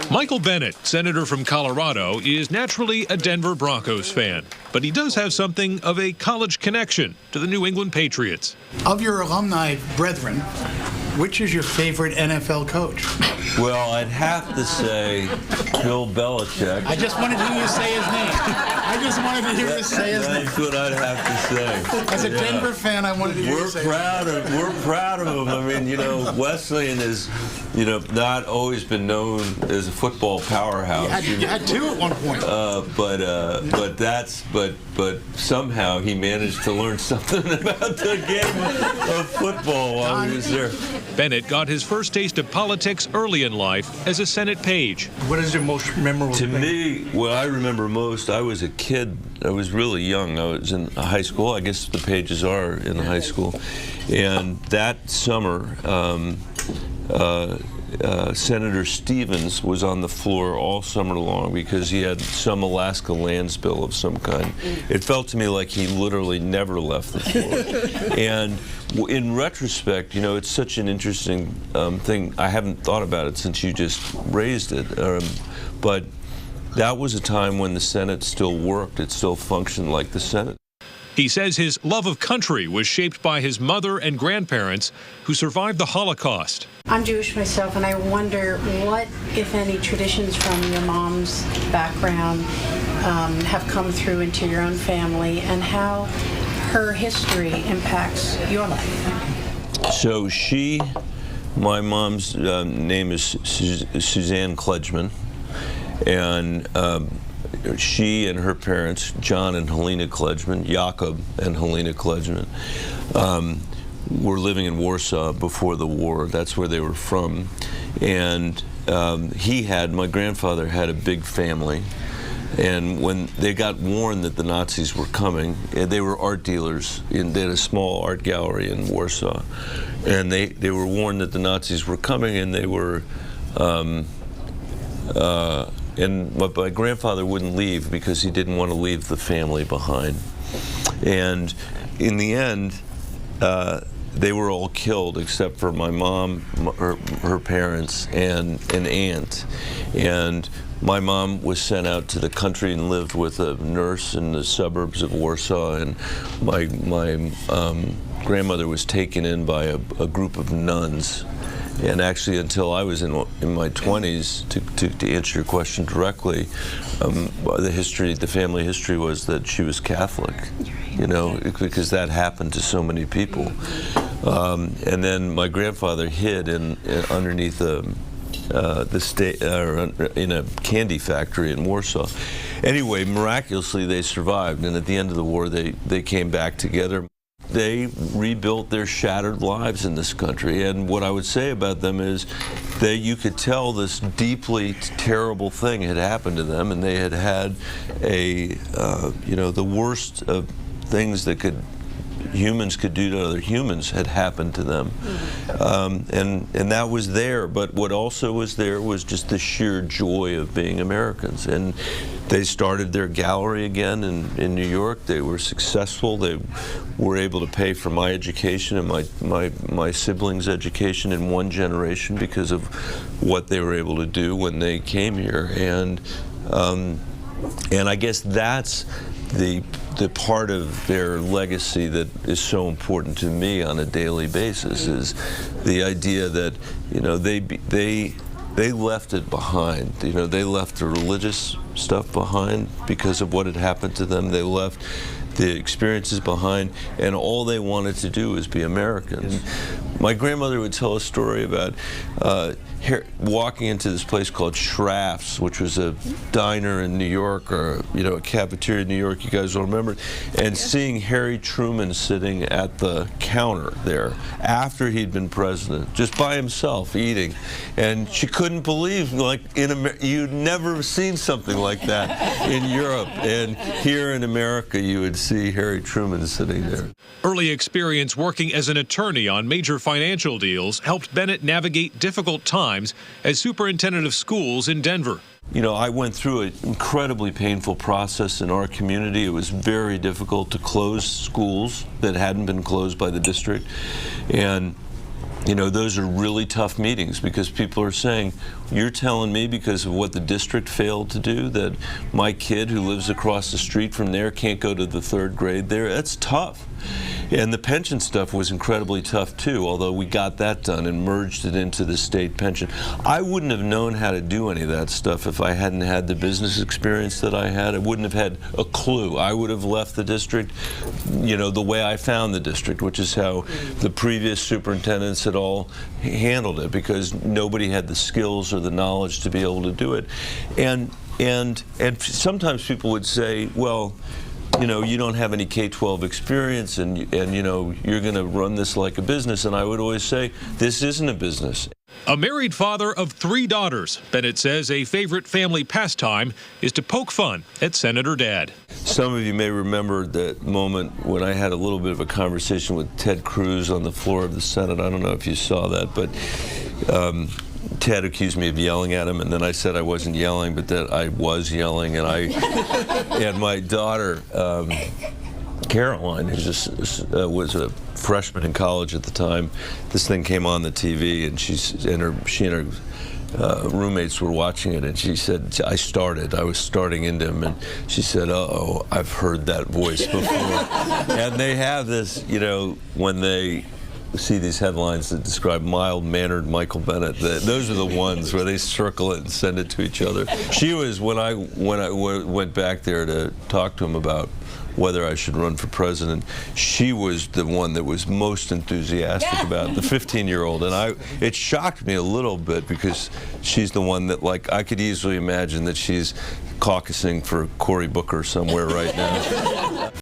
Michael Bennet, senator from Colorado, is naturally a Denver Broncos fan, but he does have something of a college connection to the New England Patriots. Of your alumni brethren, which is your favorite NFL coach? Well, I'd have to say Bill Belichick. I just wanted to hear you say his name. That's what I'd have to say. As a Denver fan, I wanted to hear you say his name. We're proud of him. I mean, Wesleyan has, not always been known as a football powerhouse. You had two at one point. But somehow he managed to learn something about the game of football while he was there. Bennet got his first taste of politics early in life as a Senate page. What is your most memorable thing? To me, what I remember most, I was a kid. I was really young. I was in high school. I guess the pages are in high school. And that summer, Senator Stevens was on the floor all summer long because he had some Alaska lands bill of some kind. It felt to me like he literally never left the floor. And in retrospect, it's such an interesting thing. I haven't thought about it since you just raised it. But that was a time when the Senate still worked. It still functioned like the Senate. He says his love of country was shaped by his mother and grandparents who survived the Holocaust. I'm Jewish myself, and I wonder what, if any, traditions from your mom's background have come through into your own family, and how her history impacts your life. So my mom's name is Suzanne Kledgman, and she and her parents, John and Helena Kledgman, Jakob and Helena Kledgman, were living in Warsaw before the war. That's where they were from. And my grandfather had a big family. And when they got warned that the Nazis were coming, they were art dealers. They had a small art gallery in Warsaw. And they were warned that the Nazis were coming, and they were... And my grandfather wouldn't leave because he didn't want to leave the family behind. And in the end, they were all killed except for my mom, her parents, and an aunt. And my mom was sent out to the country and lived with a nurse in the suburbs of Warsaw. And my grandmother was taken in by a group of nuns. And actually, until I was in my 20s, to answer your question directly, the family history was that she was Catholic, because that happened to so many people. And then my grandfather hid underneath in a candy factory in Warsaw. Anyway, miraculously, they survived, and at the end of the war, they came back together. They rebuilt their shattered lives in this country, and what I would say about them is that you could tell this deeply terrible thing had happened to them, and they had the worst of things that humans could do to other humans had happened to them. And that was there, but what also was there was just the sheer joy of being Americans. And they started their gallery again in New York. They were successful. They were able to pay for my education and my siblings' education in one generation because of what they were able to do when they came here. And I guess that's the part of their legacy that is so important to me on a daily basis, is the idea that they left it behind. They left the religious stuff behind because of what had happened to them. They left the experiences behind, and all they wanted to do was be Americans. My grandmother would tell a story about walking into this place called Schraff's, which was a diner in New York, or a cafeteria in New York, you guys will remember, and seeing Harry Truman sitting at the counter there after he'd been president, just by himself eating, and she couldn't believe, you'd never seen something like that in Europe, and here in America you would see Harry Truman sitting there. Early experience working as an attorney on major financial deals helped Bennet navigate difficult times as superintendent of schools in Denver. I went through an incredibly painful process in our community. It was very difficult to close schools that hadn't been closed by the district. And You know, those are really tough meetings because people are saying, you're telling me because of what the district failed to do that my kid who lives across the street from there can't go to the 3rd grade there? That's tough. And the pension stuff was incredibly tough too, although we got that done and merged it into the state pension. I wouldn't have known how to do any of that stuff if I hadn't had the business experience that I had. I wouldn't have had a clue. I would have left the district, you know, the way I found the district, which is how the previous superintendents had all handled it, because nobody had the skills or the knowledge to be able to do it. And sometimes people would say, well, you know, you don't have any K-12 experience, and you know, you're going to run this like a business. And I would always say, this isn't a business. A married father of 3 daughters, Bennett says a favorite family pastime is to poke fun at Senator Dad. Some of you may remember that moment when I had a little bit of a conversation with Ted Cruz on the floor of the Senate. I don't know if you saw that, but Ted accused me of yelling at him, and then I said I wasn't yelling, but that I was yelling, and and my daughter, Caroline, who was a freshman in college at the time, this thing came on the TV, and she and her roommates were watching it, and she said, I was starting into him, and she said, uh-oh, I've heard that voice before. And they have this, you know, when they see these headlines that describe mild-mannered Michael Bennett, those are the ones where they circle it and send it to each other. She was, when I went back there to talk to him about whether I should run for president, she was the one that was most enthusiastic about it, the 15-year-old. And it shocked me a little bit because she's the one that, like, I could easily imagine that she's caucusing for Cory Booker somewhere right now.